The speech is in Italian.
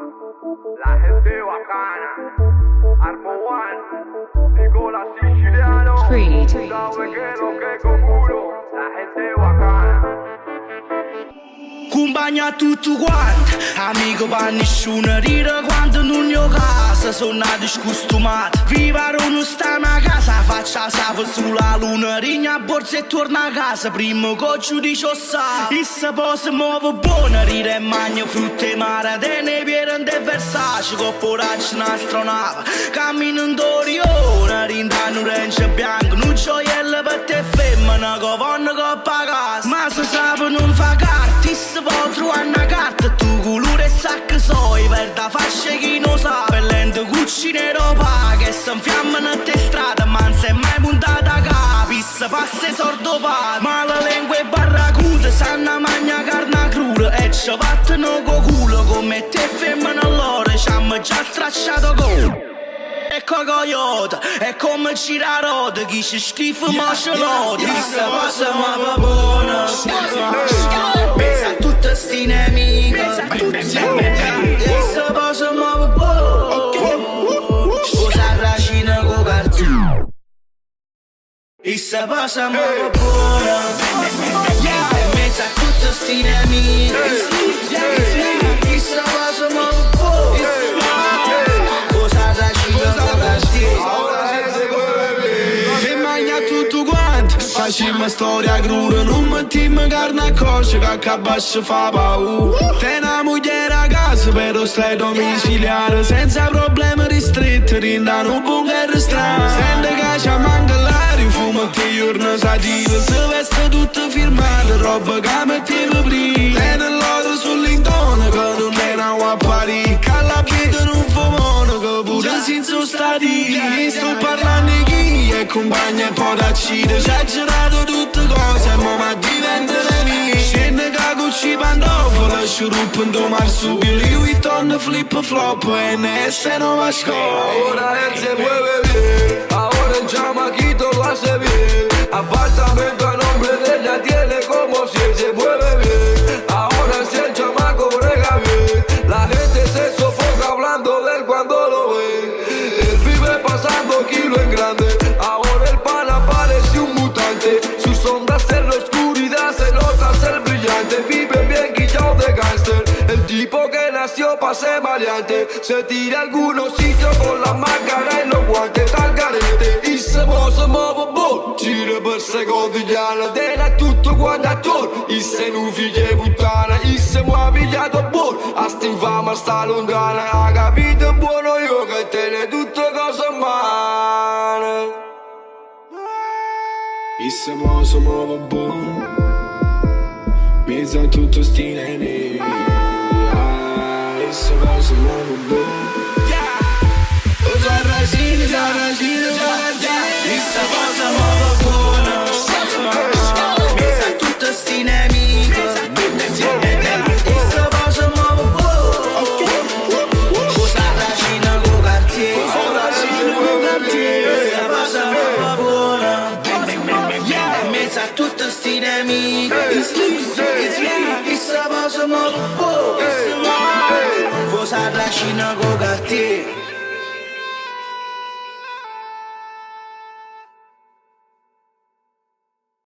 La gente bacana, Armo One, Nicola Siciliano, sabe que lo que conjuro, la gente bacana. Compagna tutto quanto, amico per nessuno, ride quando non io casa, sono discostumata. Vivere non sta a casa, faccia sava sulla luna, rigna a borsa e torna a casa, prima che giudice sa. E se poi si muove buona, ride e mangia frutta e mare, te ne viene de Versace, con foraggi un'astronave, camminando d'Orione, rindano orange bianco, non gioiello per te femmina, che vanno che pagas. Ma se sape non fa carta, se vuoi trovare una carta, tu colore e sacco soi, per da fascia chi non sa, per lente cucci nero pa, che si infiammano a te strada, ma non sei mai puntata a capi, se passa sordo pa, ma la lingua è barracuda, sanno magna carne cruda, e ci battono co culo, come te femmina allora, ci hanno già stracciato con. Ecco coyote, è come girarota, chi ci schifo ma ce l'ho, questa cosa ma va buona. Pensa a tutte sti nemiche, questa cosa ma va buona. Scusa racina con cartone, questa cosa ma va buona. Pensa a tutte sti nemiche, questa cosa ma va buona. Facciamo storia cruda, non mettiamo carne a coscia che accabascia fa paura. Te una moglie a casa però stai domiciliare, senza problemi ristretti, rindano un bunker strano. Sente che ci manca l'aria, fumo tutti i giorni sativa, si veste tutto firmato, roba che mettiamo prima. Te nell'oro sull'intone che non è una apparire, che la vita non fumone, che pure senza stati. Sto parlando di chi è compagna e poi da cita, esagerato tutte cose, ma diventa nemico. Scende che cucci pantofole, sciuruppo in tuo marsupio, Louis Vuitton flip flop, NS non va a scuola. Ahora él se mueve bien, ahora en chamaquito lo hace bien. Apartamento a nombre de ella tiene como si él se mueve bien. Ahora si el chamaco brega bien, la gente se sofoca hablando de él cuando lo ve. Él vive pasando kilo en grande, ahora el pana parece un mutante. Sus sombras en la oscuridad se nota ser brillante. Vive bien guillado de gangster, el tipo que nació pa' ser maleante. Se tira a algunos sitios con la máscara y los guantes tal garete. E se muove buon, gira per secondigliana, tena tutto quanto attorno. E se non figlie puttana, e se muove pigliato buon, a sta infama sta lontana. Ha capito buono io che te ne tutte cose male. E se muove buon, mezzo a tutto sti nemici. E se muove buon, Sarracino, questa cosa muove buona. Mezzo a tutte sti nemici, questa cosa muove buona. Sarracino con Cartier, questa cosa muove buona. Mezzo a tutte sti nemici, questa cosa muove buona. Sarracino con Cartier.